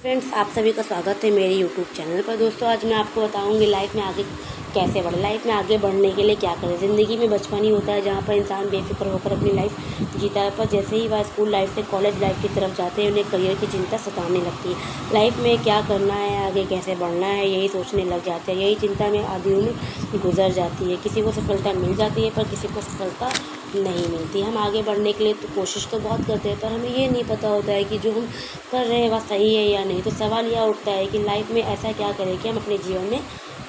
Friends, आप सभी का स्वागत है मेरे यूट्यूब चैनल पर। दोस्तों, आज मैं आपको बताऊंगी लाइफ में आगे कैसे बढ़े। लाइफ में आगे बढ़ने के लिए क्या करें। ज़िंदगी में बचपन ही होता है जहाँ पर इंसान बेफिक्र होकर अपनी लाइफ जीता है, पर जैसे ही वह स्कूल लाइफ से कॉलेज लाइफ की तरफ जाते हैं उन्हें करियर की चिंता सताने लगती है। लाइफ में क्या करना है, आगे कैसे बढ़ना है, यही सोचने लग जाते हैं। यही चिंता में आदियों में गुजर जाती है। किसी को सफलता मिल जाती है पर किसी को सफलता नहीं मिलती। हम आगे बढ़ने के लिए तो कोशिश तो बहुत करते हैं, पर हमें ये नहीं पता होता है कि जो हम कर रहे हैं वह सही है या नहीं। तो सवाल यह उठता है कि लाइफ में ऐसा क्या करें कि हम अपने जीवन में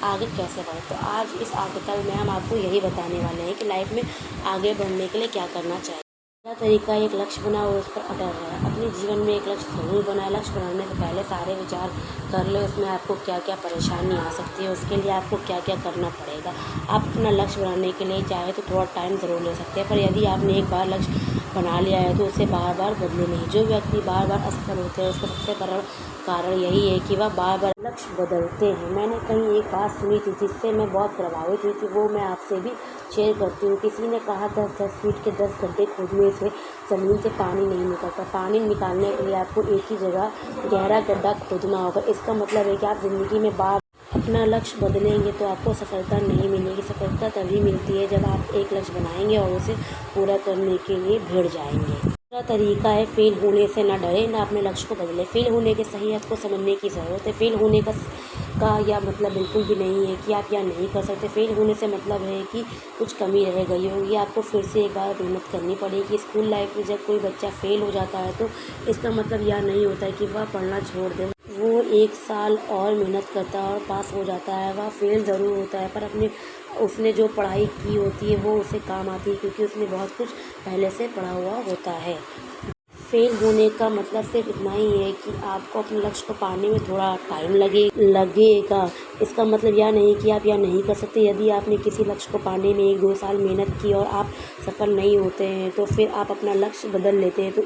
आगे कैसे बढ़ें। तो आज इस आर्टिकल में हम आपको यही बताने वाले हैं कि लाइफ में आगे बढ़ने के लिए क्या करना चाहिए। पहला तरीका, एक लक्ष्य बनाओ और उस पर अटल रहे। अपने जीवन में एक लक्ष्य जरूर बनाए। लक्ष्य बनाने से पहले सारे विचार कर ले उसमें आपको क्या क्या परेशानी आ सकती है, उसके लिए आपको क्या क्या करना पड़ेगा। आप अपना लक्ष्य बनाने के लिए चाहे तो थोड़ा टाइम ज़रूर ले सकते हैं, पर यदि आपने एक बार लक्ष्य बना लिया है तो उसे बार बार बदले नहीं। जो व्यक्ति बार बार असफल होते हैं उसका सबसे बड़ा कारण यही है कि वह बार बार लक्ष्य बदलते हैं। मैंने कहीं एक बात सुनी थी जिससे मैं बहुत प्रभावित हुई थी, वो मैं आपसे भी शेयर करती हूँ। किसी ने कहा था 10 फीट के 10 गड्ढे खोदने से ज़मीन से पानी नहीं निकलता। पानी निकालने के लिए आपको एक ही जगह गहरा गड्ढा खोदना होगा। इसका मतलब है कि आप ज़िंदगी में बार अपना लक्ष्य बदलेंगे तो आपको सफलता नहीं मिलेगी। सफलता तभी मिलती है जब आप एक लक्ष्य बनाएंगे और उसे पूरा करने के लिए भिड़ जाएंगे। दूसरा तरीका है, फेल होने से ना डरे, ना अपने लक्ष्य को बदले। फेल होने के सही अर्थ को समझने की ज़रूरत है। फेल होने का यह मतलब बिल्कुल भी नहीं है कि आप यह नहीं कर सकते। फेल होने से मतलब है कि कुछ कमी रह गई होगी, आपको फिर से एक बार मेहनत करनी पड़ेगी। स्कूल लाइफ में जब कोई बच्चा फेल हो जाता है तो इसका मतलब यह नहीं होता है कि वह पढ़ना छोड़ दे। वो 1 साल और मेहनत करता है और पास हो जाता है। वह फेल ज़रूर होता है पर उसने जो पढ़ाई की होती है वो उसे काम आती है, क्योंकि उसने बहुत कुछ पहले से पढ़ा हुआ होता है। फेल होने का मतलब सिर्फ इतना ही है कि आपको अपने लक्ष्य को पाने में थोड़ा टाइम लगेगा। इसका मतलब यह नहीं कि आप यह नहीं कर सकते। यदि आपने किसी लक्ष्य को पाने में 1-2 साल मेहनत की और आप सफल नहीं होते हैं तो फिर आप अपना लक्ष्य बदल लेते हैं, तो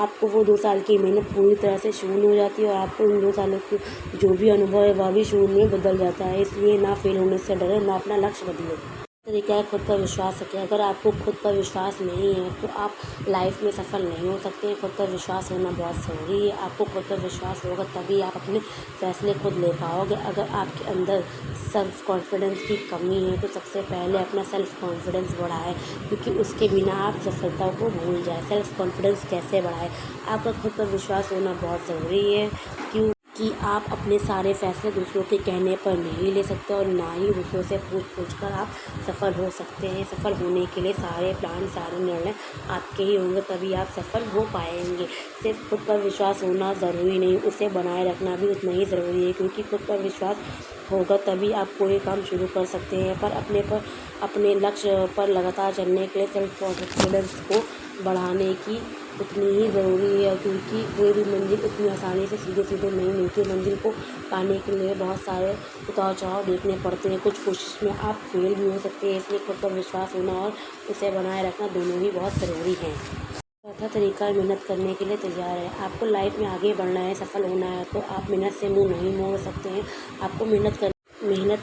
आपको वो 2 साल की मेहनत पूरी तरह से शून्य हो जाती है और आपको उन 2 सालों की जो भी अनुभव है वह भी शून्य में बदल जाता है। इसलिए ना फेल होने से डरे, ना अपना लक्ष्य बदले। तरीका है, खुद पर विश्वास रखें। अगर आपको खुद पर विश्वास नहीं है तो आप लाइफ में सफल नहीं हो सकते हैं। खुद पर विश्वास होना बहुत ज़रूरी है। आपको खुद पर विश्वास होगा तभी आप अपने फैसले खुद ले पाओगे। अगर आपके अंदर सेल्फ़ कॉन्फिडेंस की कमी है तो सबसे पहले अपना सेल्फ़ कॉन्फिडेंस बढ़ाएं, क्योंकि उसके बिना आप सफलता को भूल जाए। सेल्फ़ कॉन्फिडेंस कैसे बढ़ाएं? आपका खुद पर विश्वास होना बहुत ज़रूरी है, कि आप अपने सारे फैसले दूसरों के कहने पर नहीं ले सकते और ना ही दूसरों से पूछ कर आप सफल हो सकते हैं। सफल होने के लिए सारे प्लान, सारे निर्णय आपके ही होंगे, तभी आप सफल हो पाएंगे। सिर्फ खुद पर विश्वास होना ज़रूरी नहीं, उसे बनाए रखना भी उतना ही ज़रूरी है, क्योंकि खुद पर विश्वास होगा तभी आप कोई काम शुरू कर सकते हैं। पर अपने लक्ष्य पर लगातार चलने के लिए सेल्फ कॉन्फिडेंस को बढ़ाने की उतनी ही ज़रूरी है, क्योंकि कोई भी मंजिल इतनी आसानी से सीधे सीधे नहीं मिलती। मंजिल को पाने के लिए बहुत सारे उतार चढ़ाव देखने पड़ते हैं। कुछ कोशिश में आप फेल भी हो सकते हैं, इसलिए खुद पर विश्वास होना और उसे बनाए रखना दोनों ही बहुत ज़रूरी हैं। चौथा तरीका है, मेहनत करने के लिए तैयार है। आपको लाइफ में आगे बढ़ना है, सफल होना है तो आप मेहनत से मुँह नहीं मोड़ सकते हैं। आपको मेहनत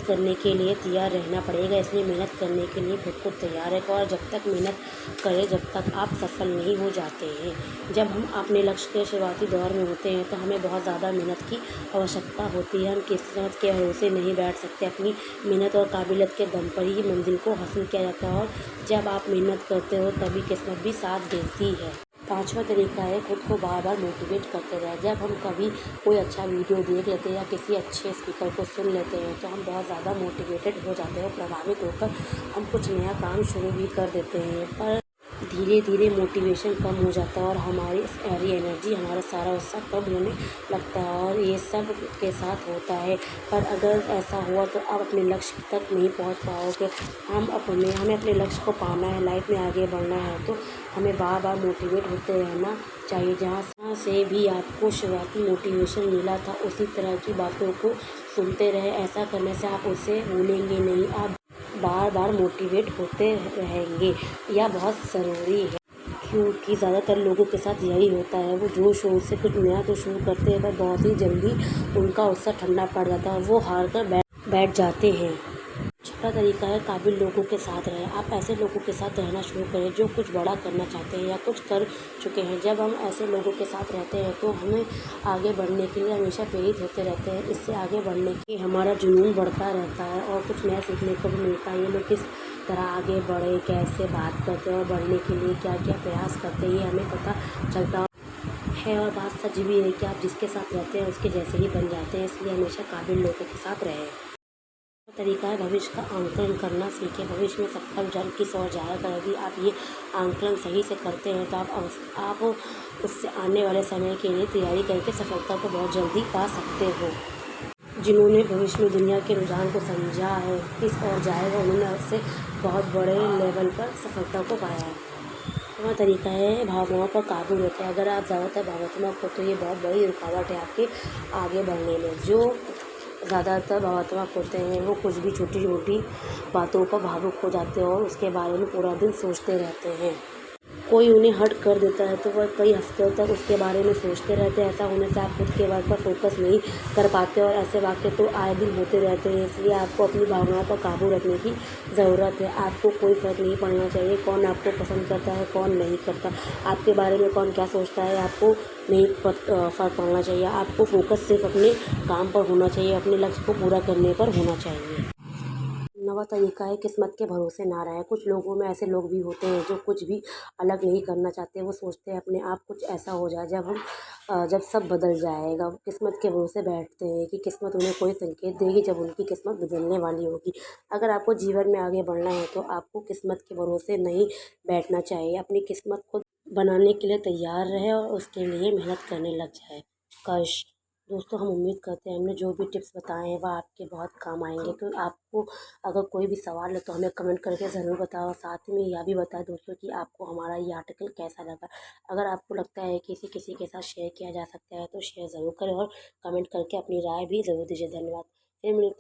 करने के लिए तैयार रहना पड़ेगा, इसलिए मेहनत करने के लिए खुद को तैयार रखें। और जब तक मेहनत करें जब तक आप सफल नहीं हो जाते हैं। जब हम अपने लक्ष्य के शुरुआती दौर में होते हैं तो हमें बहुत ज़्यादा मेहनत की आवश्यकता होती है। हम किस्मत के भरोसे नहीं बैठ सकते। अपनी मेहनत और काबिलियत के दम पर ही मंजिल को हासिल किया जाता है, और जब आप मेहनत करते हो तभी किस्मत भी साथ देती है। पांचवा तरीका है, खुद को बार बार मोटिवेट करते रहें। जब हम कभी कोई अच्छा वीडियो देख लेते हैं या किसी अच्छे स्पीकर को सुन लेते हैं तो हम बहुत ज़्यादा मोटिवेटेड हो जाते हैं और प्रभावित होकर हम कुछ नया काम शुरू भी कर देते हैं। पर धीरे धीरे मोटिवेशन कम हो जाता है और हमारी सारी एनर्जी, हमारा सारा उत्साह कम होने लगता है, और ये सब के साथ होता है। पर अगर ऐसा हुआ तो आप अपने लक्ष्य तक नहीं पहुंच पाओगे। हमें अपने लक्ष्य को पाना है, लाइफ में आगे बढ़ना है तो हमें बार बार मोटिवेट होते रहना चाहिए। जहाँ से भी आपको शुरुआती मोटिवेशन मिला था उसी तरह की बातों को सुनते रहे। ऐसा करने से आप उसे भूलेंगे नहीं, आप बार बार मोटिवेट होते रहेंगे। यह बहुत ज़रूरी है, क्योंकि ज़्यादातर लोगों के साथ यही होता है। वो जोश से कुछ नया तो शुरू करते हैं पर बहुत ही जल्दी उनका उत्साह ठंडा पड़ जाता है और वो हार कर बैठ जाते हैं। दूसरा तरीका है काबिल लोगों के साथ रहें। आप ऐसे लोगों के साथ रहना शुरू करें जो कुछ बड़ा करना चाहते हैं या कुछ कर चुके हैं। जब हम ऐसे लोगों के साथ रहते हैं तो हमें आगे बढ़ने के लिए हमेशा प्रेरित होते रहते हैं। इससे आगे बढ़ने की हमारा जुनून बढ़ता रहता है और कुछ नया सीखने को भी मिलता है। ये लोग किस तरह आगे बढ़े, कैसे बात करते हैं और बढ़ने के लिए क्या क्या प्रयास करते हैं, ये हमें पता चलता है। और बात सच भी है कि आप जिसके साथ रहते हैं उसके जैसे ही बन जाते हैं। इसलिए हमेशा काबिल लोगों के साथ रहें। तरीका है भविष्य का आंकलन करना सीखें। भविष्य में सफल जन किस ओर जाएगा, यदि आप ये आंकलन सही से करते हैं तो आप उससे आने वाले समय के लिए तैयारी करके सफलता को बहुत जल्दी पा सकते हो। जिन्होंने भविष्य में दुनिया के रुझान को समझा है किस ओर जाएगा, उन्होंने उससे बहुत बड़े लेवल पर सफलता को पाया है। वह तरीका है भावनाओं पर काबू रखें। अगर आप ज़्यादातर भावनात्मक हो तो ये बहुत बड़ी रुकावट है आपके आगे बढ़ने में। जो ज़्यादातर भावनात्मक होते हैं वो कुछ भी छोटी छोटी बातों पर भावुक हो जाते हैं और उसके बारे में पूरा दिन सोचते रहते हैं। कोई उन्हें हर्ट कर देता है तो वह कई हफ्तों तक उसके बारे में सोचते रहते हैं। ऐसा होने से आप खुद के वर्क पर फोकस नहीं कर पाते और ऐसे वाक़ये तो आए दिन होते रहते हैं। इसलिए आपको अपनी भावनाओं पर काबू रखने की ज़रूरत है। आपको कोई फ़र्क नहीं पड़ना चाहिए कौन आपको पसंद करता है कौन नहीं करता, आपके बारे में कौन क्या सोचता है, आपको नहीं फ़र्क पड़ना चाहिए। आपको फ़ोकस सिर्फ अपने काम पर होना चाहिए, अपने लक्ष्य को पूरा करने पर होना चाहिए। नवा तरीका है किस्मत के भरोसे ना रहें। कुछ लोगों में ऐसे लोग भी होते हैं जो कुछ भी अलग नहीं करना चाहते। वो सोचते हैं अपने आप कुछ ऐसा हो जाए जब सब बदल जाएगा। वो किस्मत के भरोसे बैठते हैं कि किस्मत उन्हें कोई संकेत देगी जब उनकी किस्मत बदलने वाली होगी। अगर आपको जीवन में आगे बढ़ना है तो आपको किस्मत के भरोसे नहीं बैठना चाहिए। अपनी किस्मत को बनाने के लिए तैयार रहें और उसके लिए मेहनत करने लग जाए। कश दोस्तों, हम उम्मीद करते हैं हमने जो भी टिप्स बताए हैं वह आपके बहुत काम आएंगे। तो आपको अगर कोई भी सवाल है तो हमें कमेंट करके ज़रूर बताओ। साथ में यह भी बताएं दोस्तों कि आपको हमारा ये आर्टिकल कैसा लगा। अगर आपको लगता है कि इसे किसी के साथ शेयर किया जा सकता है तो शेयर ज़रूर करें और कमेंट करके अपनी राय भी ज़रूर दीजिए। धन्यवाद। फिर मिलते हैं।